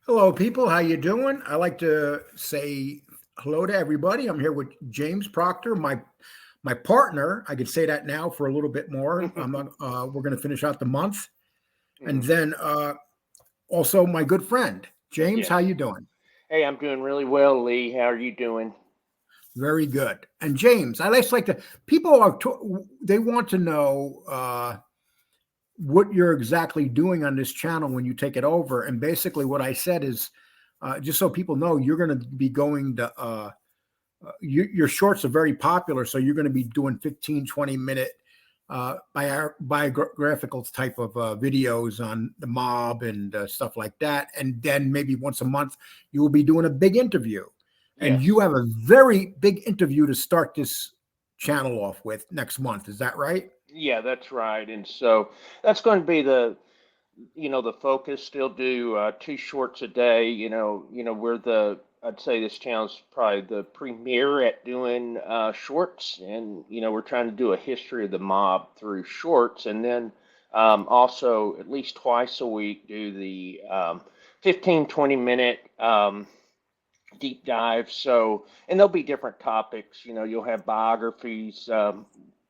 Hello, people. How you doing? I like to say hello to everybody. I'm here with James Proctor, my partner. I could say that now for a little bit more. I'm not. We're going to finish out the month, and Mhm. then also my good friend James. How Yes. you doing? Hey, I'm doing really well, Lee. How are you doing? Very good. And James, I just like to. People are. They want to know what you're exactly doing on this channel when you take it over. And basically, what I said is, just so people know, you're going to be going to. Your shorts are very popular, so you're going to be doing 15, 20-minute biographical type of videos on the mob and stuff like that. And then maybe once a month, you will be doing a big interview. And you Yes. have a very big interview to start this channel off with next month. Is that right? Yeah, that's right. And so that's going to be the focus. Still do two shorts a day. We're I'd say this channel's probably the premier at doing shorts, and we're trying to do a history of the mob through shorts, and then also at least twice a week do the 15, 20 minute deep dive. So, and there'll be different topics. You'll have biographies,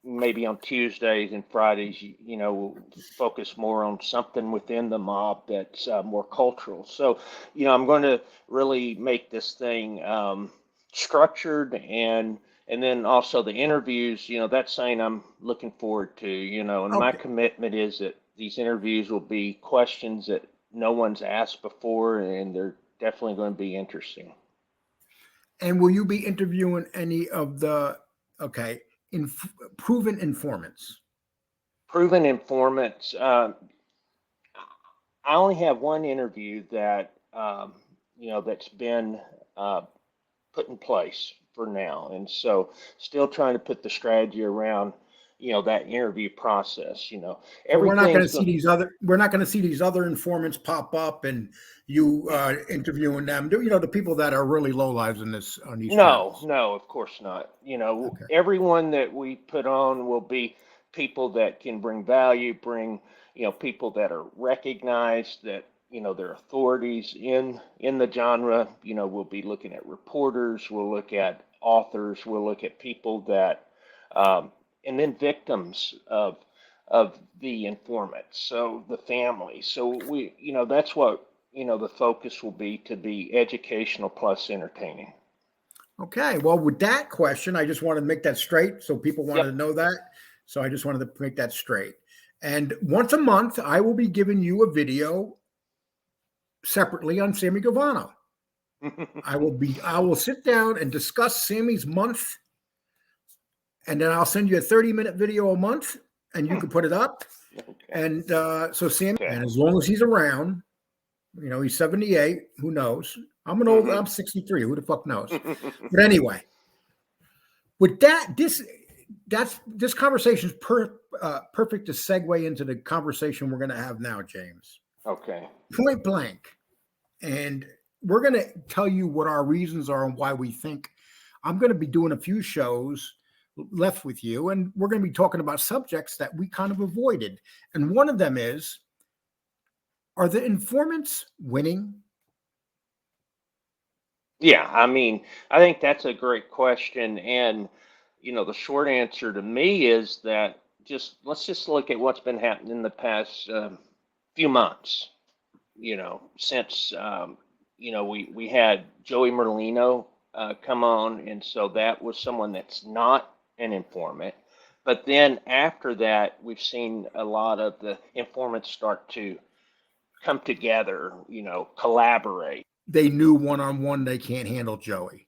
maybe on Tuesdays and Fridays. We'll focus more on something within the mob that's more cultural. So, I'm going to really make this thing structured and then also the interviews. That's saying I'm looking forward to. And my Okay. commitment is that these interviews will be questions that no one's asked before, and they're definitely going to be interesting. And will you be interviewing any of the okay proven informants? Proven informants. I only have one interview that that's been uh, put in place for now, and so still trying to put the strategy around that interview process. But we're not going Everything's to see going. these other. We're not going to see these other informants pop up and you interviewing them. The people that are really low lives in this on these No, channels. no, of course not. Okay. Everyone that we put on will be people that can bring value, bring, people that are recognized, that, they're authorities in the genre. We'll be looking at reporters, we'll look at authors, we'll look at people that, um, and then victims of the informants, so the family. So that's what, the focus will be educational plus entertaining. Okay. Well, with that question, I just wanted to make that straight, so people wanted to Yep. know that. So I just wanted to make that straight. And once a month, I will be giving you a video separately on Sammy Gavano. I will sit down and discuss Sammy's month, and then I'll send you a 30-minute video a month, and you can put it up. Okay. And so Sammy, Okay. and as long as he's around, he's 78. Who knows? Hmm. I'm 63. Who the fuck knows? But anyway, with that, this conversation is perfect to segue into the conversation we're going to have now, James. Okay. Point blank, and we're going to tell you what our reasons are and why we think. I'm going to be doing a few shows left with you, and we're going to be talking about subjects that we kind of avoided. And one of them is: are the informants winning? Yeah, I mean, I think that's a great question. And, the short answer to me is that just let's just look at what's been happening in the past few months, since, we had Joey Merlino come on. And so that was someone that's not an informant. But then after that, we've seen a lot of the informants start to come together, collaborate. They knew one on one they can't handle Joey.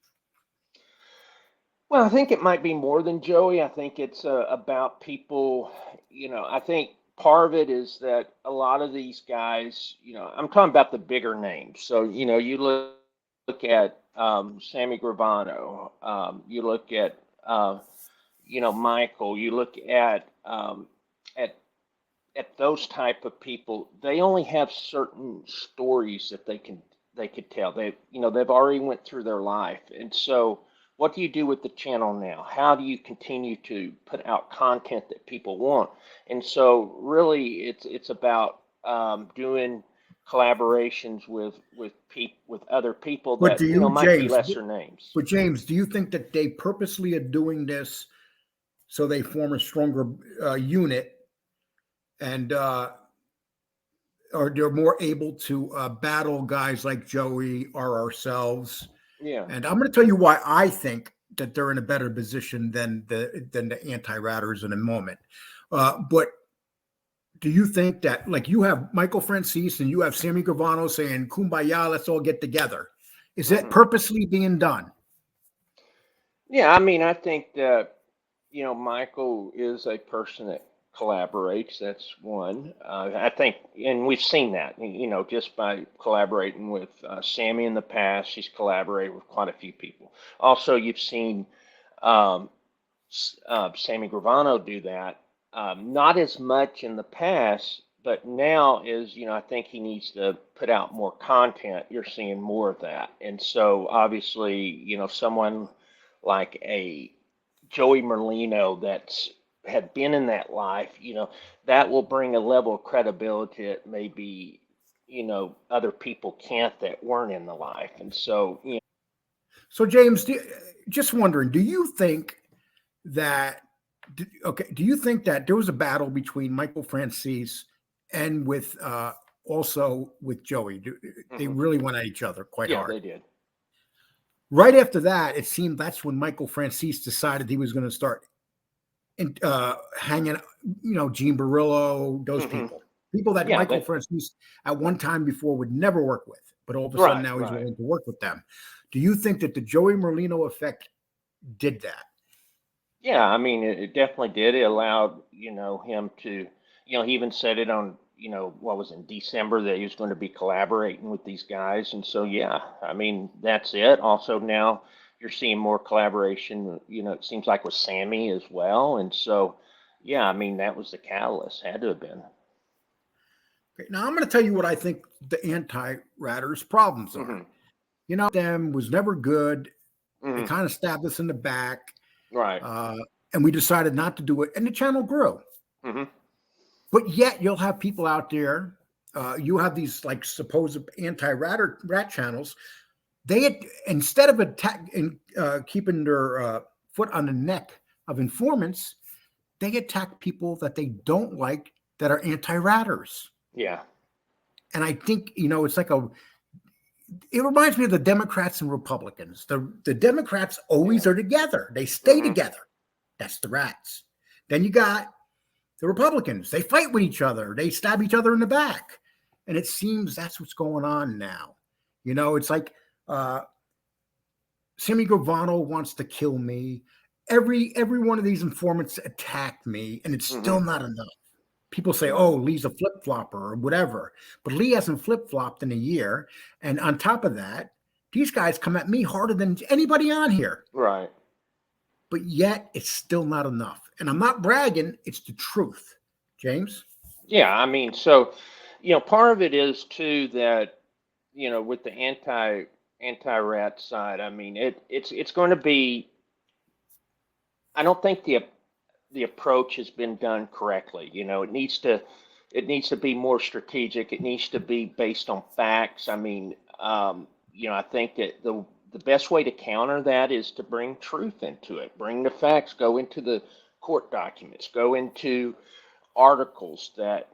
Well, I think it might be more than Joey. I think it's about people, I think part of it is that a lot of these guys, I'm talking about the bigger names. So, you look at Sammy Gravano, you look at, Michael, you look at those type of people. They only have certain stories that they could tell. They've already went through their life, and so what do you do with the channel now? How do you continue to put out content that people want? And so really, it's about doing. collaborations with other people But that do you, might be James? lesser names. But James, do you think that they purposely are doing this so they form a stronger unit, and or they're more able to battle guys like Joey or ourselves? Yeah. And I'm going to tell you why I think that they're in a better position than the anti-ratters in a moment. But do you think that, like, you have Michael Francis and you have Sammy Gravano saying, "Kumbaya, let's all get together"? Is that Hmm. purposely being done? Yeah, I mean, I think that Michael is a person that collaborates. That's one. I think, and we've seen that, just by collaborating with Sammy in the past. He's collaborated with quite a few people. Also, you've seen um, Sammy Gravano do that. Not as much in the past, but now is, I think he needs to put out more content. You're seeing more of that. And so obviously, someone like a Joey Merlino that's had been in that life, that will bring a level of credibility that maybe, other people can't that weren't in the life. And so, So, James, just wondering, do you think that, okay, do you think that there was a battle between Michael Francis and with also with Joey? They mhm. really went at each other quite Yeah, hard. they did. Right after that, it seemed that's when Michael Francis decided he was going to start hanging, Gene Barillo, those Hmm. people that Yeah, Michael Francis at one time before would never work with, but all of a sudden right, now he's right. willing to work with them. Do you think that the Joey Merlino effect did that? Yeah, I mean, it definitely did. It allowed, him to, he even said it on, what was in December that he was going to be collaborating with these guys. And so, yeah, I mean, that's it. Also, now you're seeing more collaboration, it seems like with Sammy as well. And so, yeah, I mean, that was the catalyst, had to have been. Okay, now I'm going to tell you what I think the anti-Ratters problems are. Hmm. Them was never good. They Hmm. kind of stabbed us in the back, Right. uh, and we decided not to do it, and the channel grew. Hmm. But yet you'll have people out there. You have these like supposed anti-rat channels. They, instead of keeping their foot on the neck of informants, they attack people that they don't like that are anti-ratters. Yeah. And I think it's like it reminds me of the Democrats and Republicans. The Democrats always Yeah. are together. They stay Hmm. together. That's the rats. Then you got the Republicans. They fight with each other. They stab each other in the back. And it seems that's what's going on now. It's like Sammy Gravano wants to kill me. Every one of these informants attacked me, and it's Hmm. still not enough. People say, Right. "Oh, Lee's a flip flopper or whatever," but Lee hasn't flip flopped in a year. And on top of that, these guys come at me harder than anybody on here. Right. But yet, it's still not enough. And I'm not bragging; it's the truth, James. Yeah, I mean, so, part of it is too that, with the anti-rat side, I mean, it's going to be. I don't think the approach has been done correctly. It needs to be more strategic. It needs to be based on facts. I mean, I think that the best way to counter that is to bring truth into it, bring the facts, go into the court documents, go into articles that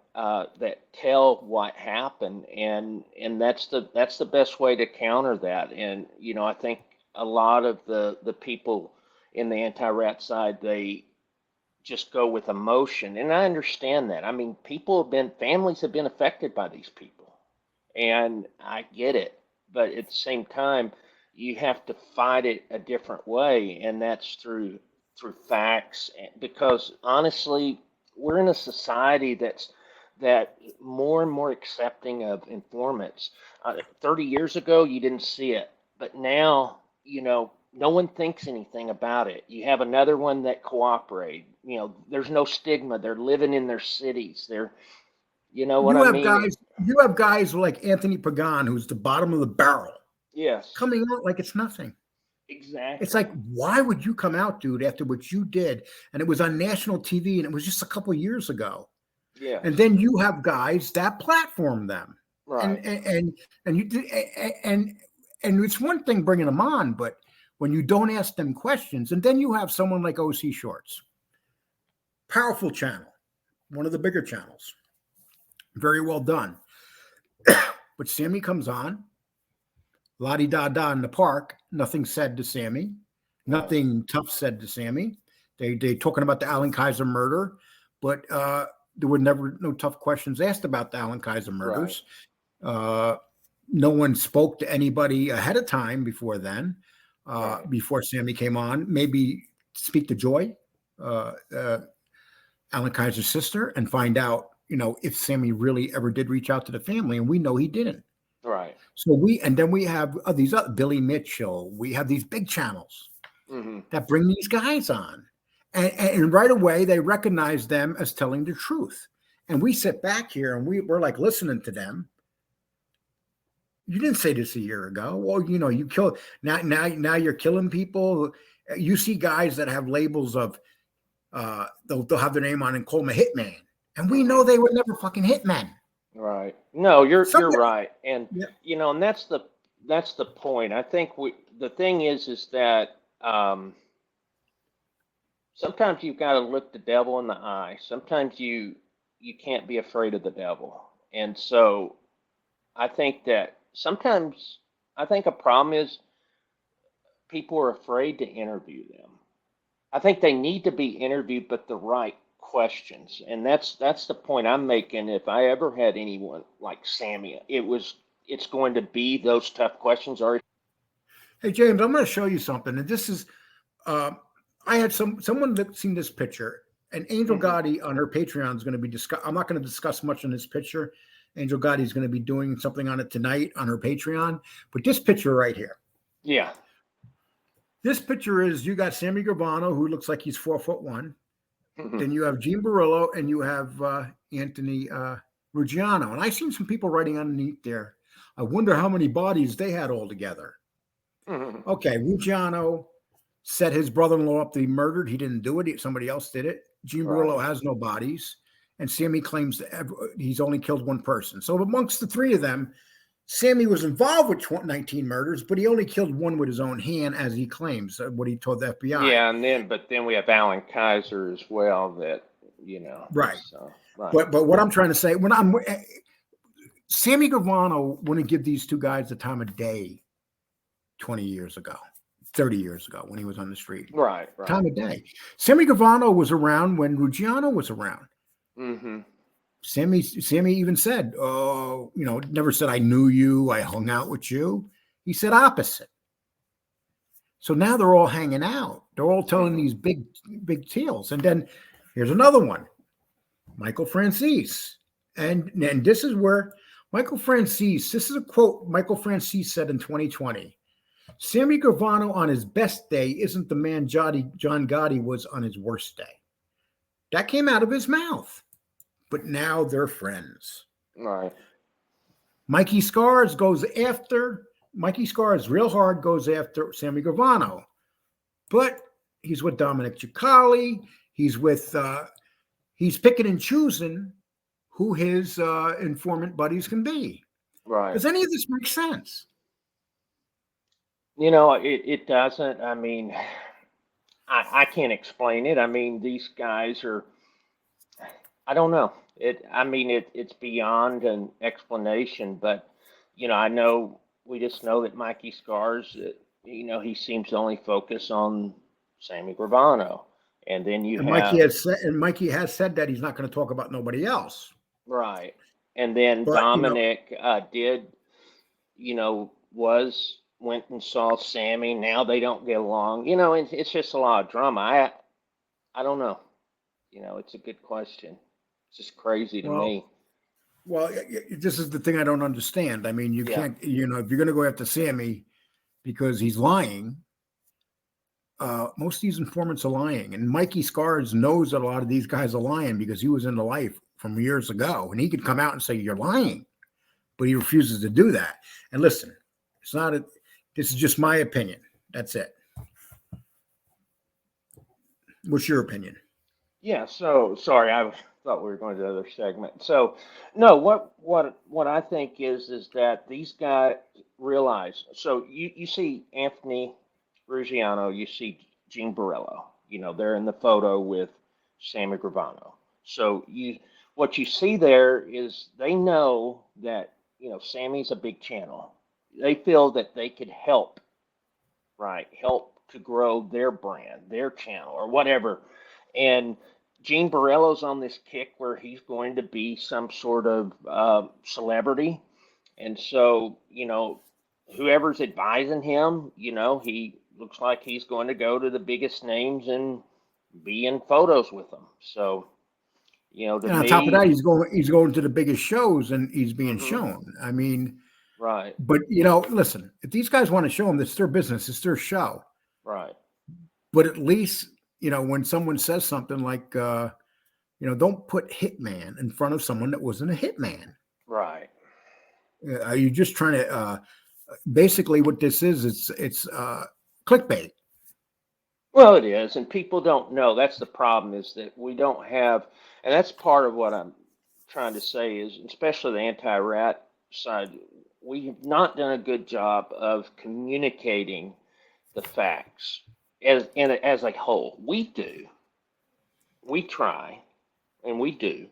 tell what happened, and that's the best way to counter that. And I think a lot of the people in the anti-rat side, they just go with emotion, and I understand that. I mean, families have been affected by these people, and I get it, but at the same time, you have to fight it a different way, and that's through facts. Because honestly, we're in a society that more and more accepting of informants. 30 years ago, you didn't see it, but now, no one thinks anything about it. You have another one that cooperate. There's no stigma. They're living in their cities. You know what You I have mean? guys. You have guys like Anthony Pagan, who's the bottom of the barrel, Yes, coming out like it's nothing. It's exactly. like, why would you come out, dude, after what you did? And it was on national TV, and it was just a couple years ago. Yes. And then you have guys that platform them. and Right. and you did and it's one thing bringing them on, but when you don't ask them questions, and then you have someone like OC Shorts, powerful channel, one of the bigger channels, very well done. But Sammy comes on, la di da da in the park, nothing said to Sammy, Right. nothing tough said to Sammy. They talking about the Alan Kaiser murder, but there were never no tough questions asked about the Alan Kaiser Right. murders. Uh, no one spoke to anybody ahead of time before then, Right. before Sammy came on. Maybe speak to Joy, uh, uh, Alan Kaiser's sister, and find out, if Sammy really ever did reach out to the family, and we know he didn't. Right. So and then we have these Billy Mitchell. We have these big channels Hmm. that bring these guys on, and right away they recognize them as telling the truth. And we sit back here and we're like listening to them. You didn't say this a year ago. Well, you kill now you're killing people. You see guys that have labels of they'll have their name on and call them a hitman, and we Hmm. know they were never fucking hitmen. Right. No, you're Somebody, right. And yeah, and that's the point. I think the thing is that sometimes you've got to look the devil in the eye. Sometimes you can't be afraid of the devil. And so I think that sometimes I think a problem is people are afraid to interview them. I think they need to be interviewed, but the right questions. And that's the point I'm making. If I ever had anyone like Sammy, it's going to be those tough questions. Or hey James, I'm going to show you something, and this is uh, I had someone that seen this picture, and Angel hmm Gotti on her Patreon is going to be discuss. I'm not going to discuss much on this picture. Angel Gotti is going to be doing something on it tonight on her Patreon, but this picture right here. yeah, This picture is you got Sammy Gravano, who looks like he's 4'1". hmm Then you have Gene Barillo and you have Anthony Ruggiano. And I seen some people writing underneath there. I wonder how many bodies they had all together. hmm Okay, Ruggiano set his brother-in-law up to be murdered. He didn't do it. Somebody else did it. Gene right, Barillo has no bodies. And Sammy claims that he's only killed one person. So amongst the three of them, Sammy was involved with 19 murders, but he only killed one with his own hand, as he claims, what he told the FBI. yeah, but then we have Alan Kaiser as well. That Right. so right, But what I'm trying to say, Sammy Gravano wouldn't give these two guys the time of day 20 years ago, 30 years ago when he was on the street. right, right. Time of day. Sammy Gravano was around when Ruggiano was around. Hmm. Sammy even said, "Oh, never said I knew you, I hung out with you." He said opposite. So now they're all hanging out. They're all telling Hmm. these big tales. And then here's another one, Michael Francis. And this is where Michael Francis, this is a quote Michael Francis said in 2020. Sammy Gravano on his best day isn't the man John Gotti was on his worst day. That came out of his mouth. But now they're friends. Right. Mikey Scars real hard goes after Sammy Gravano. But he's with Dominic Ciccali. He's picking and choosing who his informant buddies can be. Right. Does any of this make sense? It doesn't. I mean, I can't explain it. I mean, these guys are. I don't know. I mean, it's beyond an explanation. But I know we just know that Mikey Scars. He seems to only focus on Sammy Gravano, and then you And have Mikey has said that he's not going to talk about nobody else. right, and then But Dominic did. Was went and saw Sammy. Now they don't get along. It's just a lot of drama. I don't know. It's a good question. It's just crazy to well, me. this is the thing I don't understand. I mean, you Yeah. can't, if you're going to go after Sammy because he's lying, most of these informants are lying. And Mikey Scars knows that a lot of these guys are lying because he was in the life from years ago. And he could come out and say, you're lying. But he refuses to do that. And listen, this is just my opinion. That's it. What's your opinion? Yeah. So sorry, thought we were going to the other segment. So, no, what I think is that these guys realize. So you see Anthony Ruggiano, you see Gene Borello. They're in the photo with Sammy Gravano. So what you see there is they know that Sammy's a big channel. They feel that they could help, right? Help to grow their brand, their channel, or whatever. And Gene Borello's on this kick where he's going to be some sort of celebrity. And so, whoever's advising him, he looks like he's going to go to the biggest names and be in photos with them. So, to And on me, top of that, he's going to the biggest shows and he's being mhm, shown. I mean, right, but listen, if these guys want to show them, it's their business, it's their show. right, But at least, when someone says something like, don't put hitman in front of someone that wasn't a hitman. right. Are you just trying to, basically what this is, it's clickbait. Well, it is, and people don't know. That's the problem, is that we don't have, and that's part of what I'm trying to say is, especially the anti-rat side, we have not done a good job of communicating the facts as a whole. We do, we try, and we do,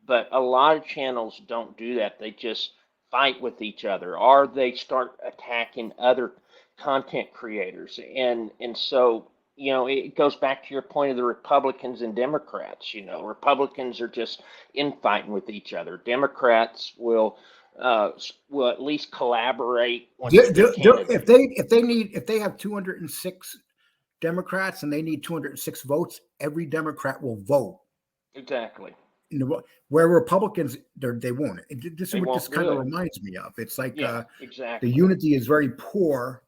but a lot of channels don't do that. They just fight with each other, or they start attacking other content creators, and so it goes back to your point of the Republicans and Democrats. Republicans are just infighting with each other. Democrats will at least collaborate when it's their candidate. If they have 206 Democrats and they need 206 votes, every Democrat will vote. Exactly. Where Republicans, they won't. This is They what won't this kind do of it. reminds me of. It's like Yeah, the exactly. unity is very poor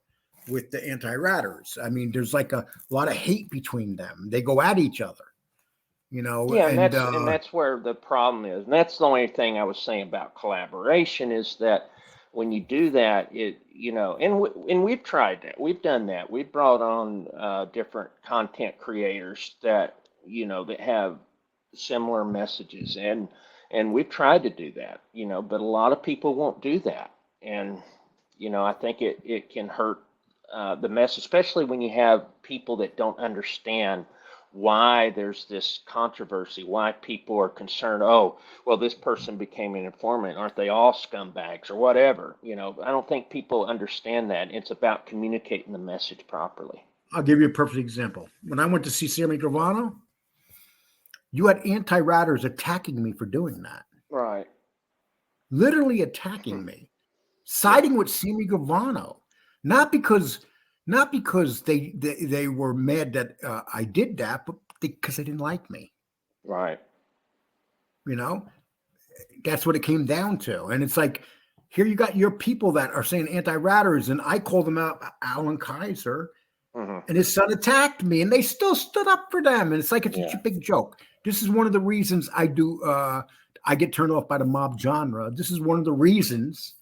with the anti-ratters. I mean, there's like a lot of hate between them. They go at each other, Yeah, and and that's where the problem is. And that's the only thing I was saying about collaboration is that when you do that, and we've tried that. We've done that. We've brought on different content creators that that have similar messages, and we've tried to do that. But a lot of people won't do that, and I think it can hurt the mess, especially when you have people that don't understand why there's this controversy, why people are concerned. Oh, well, this person became an informant. Aren't they all scumbags or whatever? I don't think people understand that. It's about communicating the message properly. I'll give you a perfect example. When I went to see Sammy Gravano, you had anti-ratters attacking me for doing that. Right. Literally attacking me, Yeah. siding with Sammy Gravano, not because they were mad that I did that, but because they didn't like me. Right. That's what it came down to. And it's like, here you got your people that are saying anti-ratters, and I called them out, Alan Kaiser, Hmm. and his son attacked me, and they still stood up for them. And it's like it's Yeah. a big joke. This is one of the reasons I get turned off by the mob genre. This is one of the reasons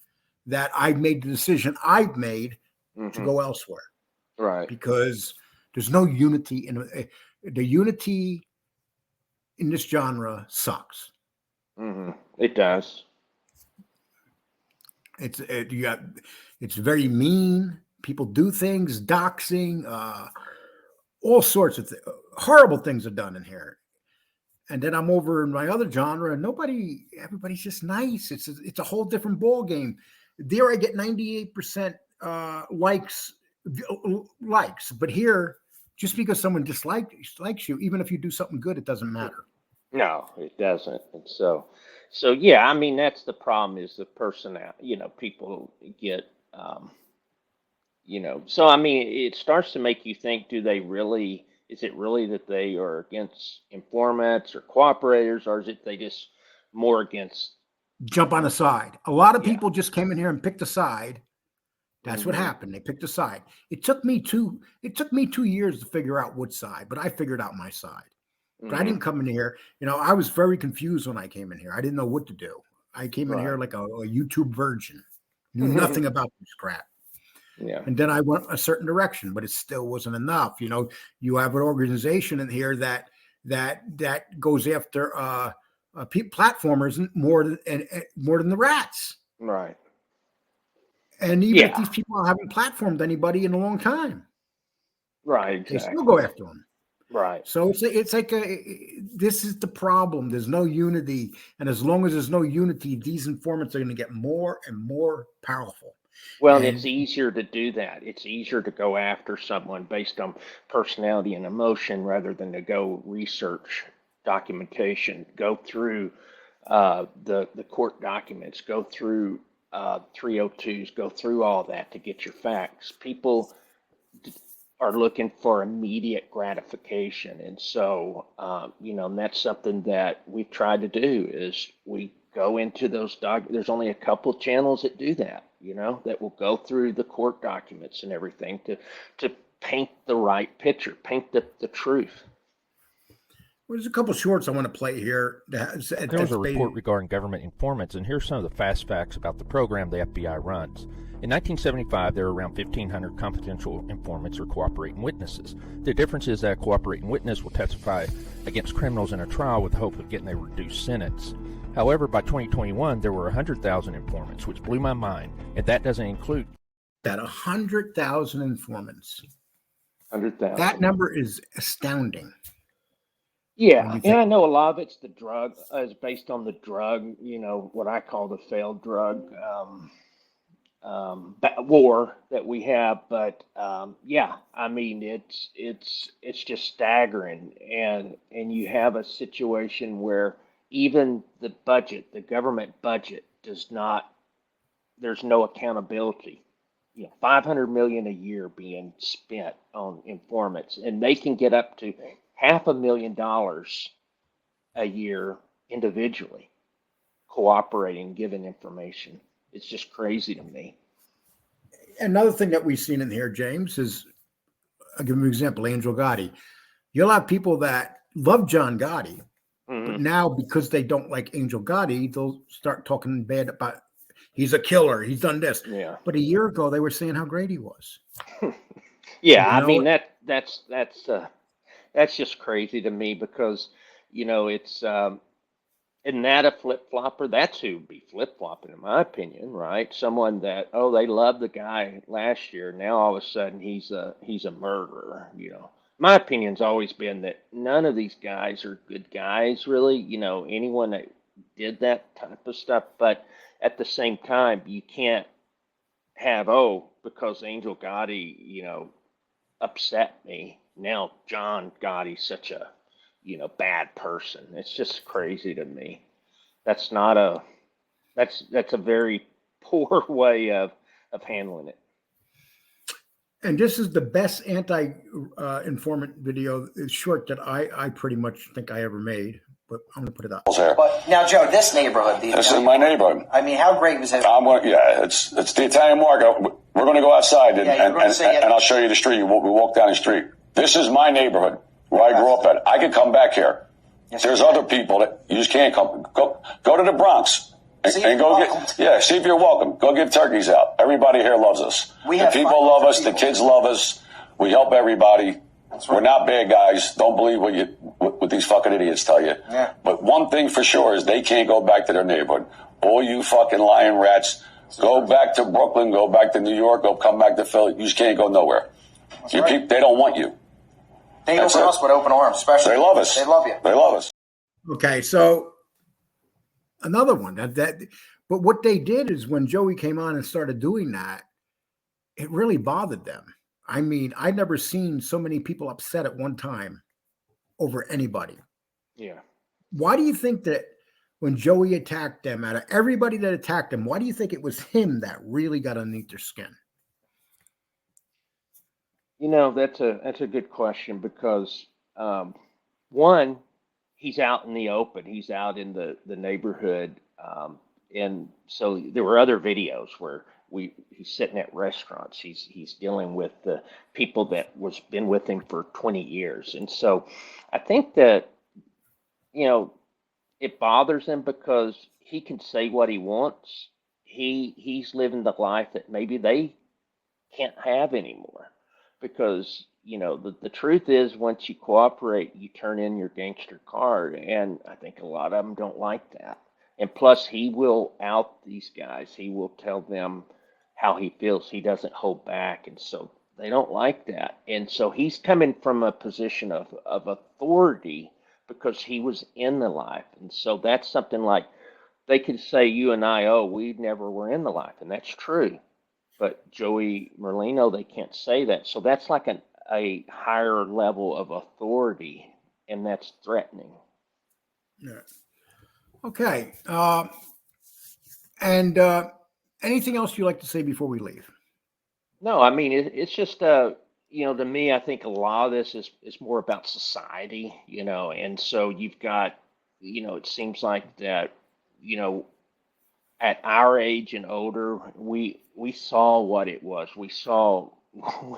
that I've made the decision I've made to Hmm. go elsewhere, Right. because there's no unity the unity in this genre sucks. It does. It's very mean. People do things, doxing, all sorts of horrible things are done in here. And then I'm over in my other genre, and everybody's just nice. It's a whole different ball game. There, I get 98% likes, but here, just because someone likes you, even if you do something good, it doesn't matter. No, it doesn't. And so yeah, I mean that's the problem is the person that people get so I mean it starts to make you think, is it really that they are against informants or cooperators, or is it they just more against Jump on a side. A lot of yeah. people just came in here and picked a side. That's what Hmm. happened. They picked a side. It took me 2 years to figure out which side, but I figured out my side. But I Hmm. didn't come in here. I was very confused when I came in here. I didn't know what to do. I came in here Right. like a YouTube virgin, knew nothing about this crap. Yeah. And then I went a certain direction, but it still wasn't enough. You have an organization in here that goes after platformers more than the rats. Right. And even if Yeah. these people haven't platformed anybody in a long time, Right. they still Exactly. go after them. Right. So it's like this is the problem. There's no unity, and as long as there's no unity, these informants are going to get more and more powerful. Well, and it's And easier to do that. It's easier to go after someone based on personality and emotion rather than to go research documentation, go through the court documents, go through 302s, go through all that to get your facts. People are looking for immediate gratification, and so and that's something that we've tried to do is we go into those there's only a couple channels that do that, that will go through the court documents and everything to paint the right picture, paint the truth. there's a couple shorts I want to play here. There was a report regarding government informants, and here's some of the fast facts about the program the FBI runs. In 1975, there were around 1,500 confidential informants or cooperating witnesses. The difference is that a cooperating witness will testify against criminals in a trial with the hope of getting a reduced sentence. However, by 2021, there were 100,000 informants, which blew my mind, and that doesn't include that 100,000 informants. 100,000. That number is astounding. Yeah, and I know a lot of it's the drug, is based on the drug, what I call the failed drug war that we have. But yeah, I mean it's just staggering, and you have a situation where even the government budget does not. There's no accountability. 500 million a year being spent on informants, and they can get up to $500,000 a year individually cooperating, giving information. It's just crazy to me. Another thing that we've seen in here, James, is I'll give you an example, Angel Gotti. You'll have people that love John Gotti, but now because they don't like Angel Gotti, they'll start talking bad about he's a killer, he's done this. Yeah. But a year ago they were saying how great he was. Yeah, I mean that's just crazy to me because it's isn't that a flip flopper? That's who'd be flip flopping, in my opinion, right? Someone that they loved the guy last year, now all of a sudden he's a murderer. My opinion's always been that none of these guys are good guys, really. Anyone that did that type of stuff, but at the same time, you can't have because Angel Gotti, upset me. Now John Gotti's such a bad person. It's just crazy to me. That's a very poor way of handling it. And this is the best anti-informant video short that I pretty much think I ever made. But I'm going to put it up. But now, Joe, this neighborhood. This is my neighborhood. I mean, how great was it? It's the Italian market. We're going to go outside and I'll show you the street. We walk down the street. This is my neighborhood where I grew up at. I could come back here. Yes, there's other people that you just can't come. Go to the Bronx and go see if you're welcome. Go give turkeys out. Everybody here loves us. The people love us. The kids love us. We help everybody. Right. We're not bad guys. Don't believe what these fucking idiots tell you. Yeah. But one thing for sure is they can't go back to their neighborhood. All you fucking lying rats, go back to Brooklyn, go back to New York, come back to Philly. You just can't go nowhere. Right. They don't want you. They go for us with open arms, especially. They love us. They love you. They love us. Okay, so another one but what they did is when Joey came on and started doing that, it really bothered them. I mean, I've never seen so many people upset at one time over anybody. Yeah. Why do you think that when Joey attacked them, out of everybody that attacked him, why do you think it was him that really got underneath their skin? That's a good question because one, he's out in the open, he's out in the neighborhood, and so there were other videos where he's sitting at restaurants, he's dealing with the people that been with him for 20 years, and so I think that it bothers him because he can say what he wants. He's living the life that maybe they can't have anymore. Because, the truth is once you cooperate, you turn in your gangster card. And I think a lot of them don't like that. And plus, he will out these guys. He will tell them how he feels. He doesn't hold back. And so they don't like that. And so he's coming from a position of authority because he was in the life. And so that's something like they could say, you and I, oh, we never were in the life. And that's true. But Joey Merlino, they can't say that. So that's like a higher level of authority, and that's threatening. Yeah. Okay. And anything else you'd like to say before we leave? No, I mean, it's just, to me, I think a lot of this is more about society, and so you've got, it seems like that, at our age and older, we saw what it was. We saw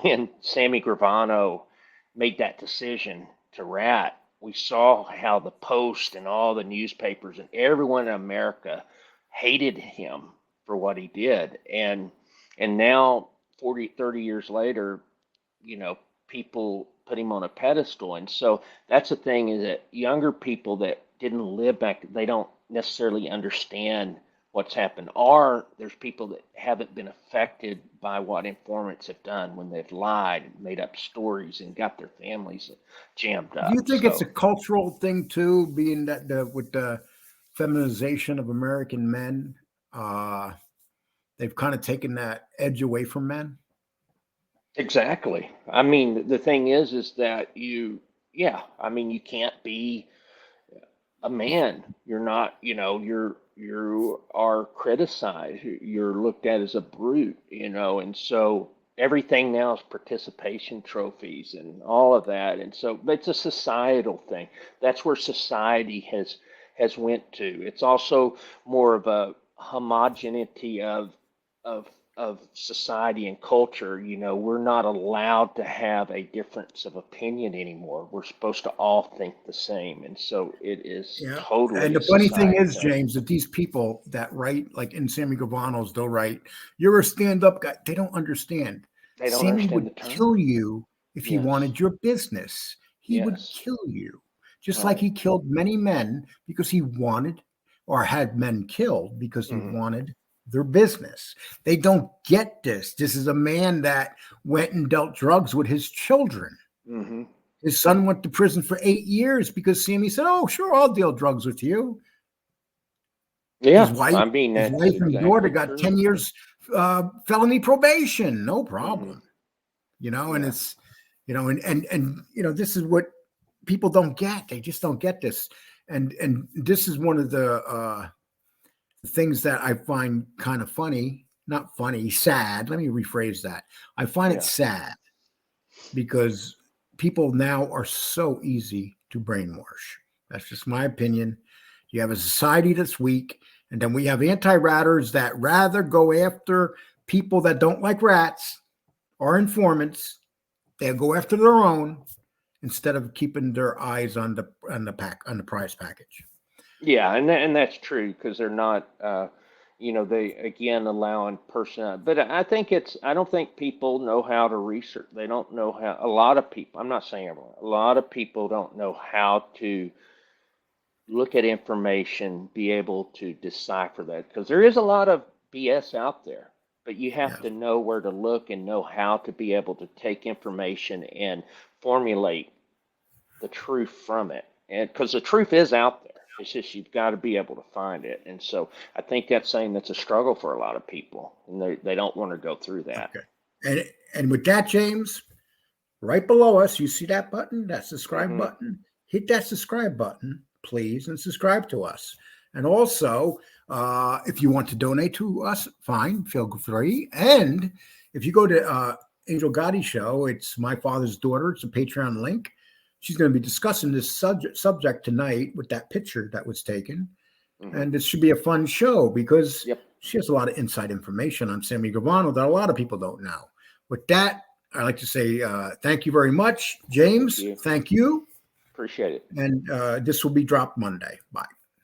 when Sammy Gravano made that decision to rat. We saw how the Post and all the newspapers and everyone in America hated him for what he did. And now 30 years later, people put him on a pedestal. And so that's the thing, is that younger people that didn't live back, they don't necessarily understand what's happened. Or there's people that haven't been affected by what informants have done when they've lied, made up stories, and got their families jammed up. Do you think it's a cultural thing too, being that with the feminization of American men, they've kind of taken that edge away from men? Exactly. I mean, the thing is that you can't be a man. You're not, you are criticized. You're looked at as a brute, and so everything now is participation trophies and all of that. And so it's a societal thing. That's where society has went to. It's also more of a homogeneity of society and culture. We're not allowed to have a difference of opinion anymore. We're supposed to all think the same. And so it is totally. And the funny thing is, James, that these people that write, like in Sammy Gravano's, they'll write, "You're a stand-up guy." They don't understand. They don't Sammy understand would kill you if he Yes. wanted your business. He would Yes. kill you, just Right. like he killed many men because he wanted, or had men killed because he wanted their business. They don't get this. This is a man that went and dealt drugs with his children. Mm-hmm. His son went to prison for 8 years because Sammy said, "Oh, sure, I'll deal drugs with you." Yeah, His wife, I mean, his that's wife and exactly daughter got true. 10 years felony probation, no problem. And Yeah. it's, and this is what people don't get. They just don't get this. And this is one of the things that I find kind of funny, not funny, sad. Let me rephrase that. I find it sad because people now are so easy to brainwash. That's just my opinion. You have a society that's weak, and then we have anti-ratters that rather go after people that don't like rats or informants. They'll go after their own instead of keeping their eyes on the prize package. Yeah, and that's true, because they're not, they again allowing person. But I don't think people know how to research. They don't know how. A lot of people. I'm not saying everyone. A lot of people don't know how to look at information, be able to decipher that, because there is a lot of BS out there. But you have to know where to look and know how to be able to take information and formulate the truth from it. And because the truth is out there. It's just you've got to be able to find it. And so I think that's a struggle for a lot of people, and they don't want to go through that. Okay. And with that, James, right below us, you see that button, that subscribe button? Hit that subscribe button, please, and subscribe to us. And also, if you want to donate to us, fine, feel free. And if you go to Angel Gotti Show, it's My Father's Daughter. It's a Patreon link. She's going to be discussing this subject tonight with that picture that was taken. And it should be a fun show because she has a lot of inside information on Sammy Gravano that a lot of people don't know. With that, I'd like to say thank you very much. James, thank you. Appreciate it. And this will be dropped Monday. Bye.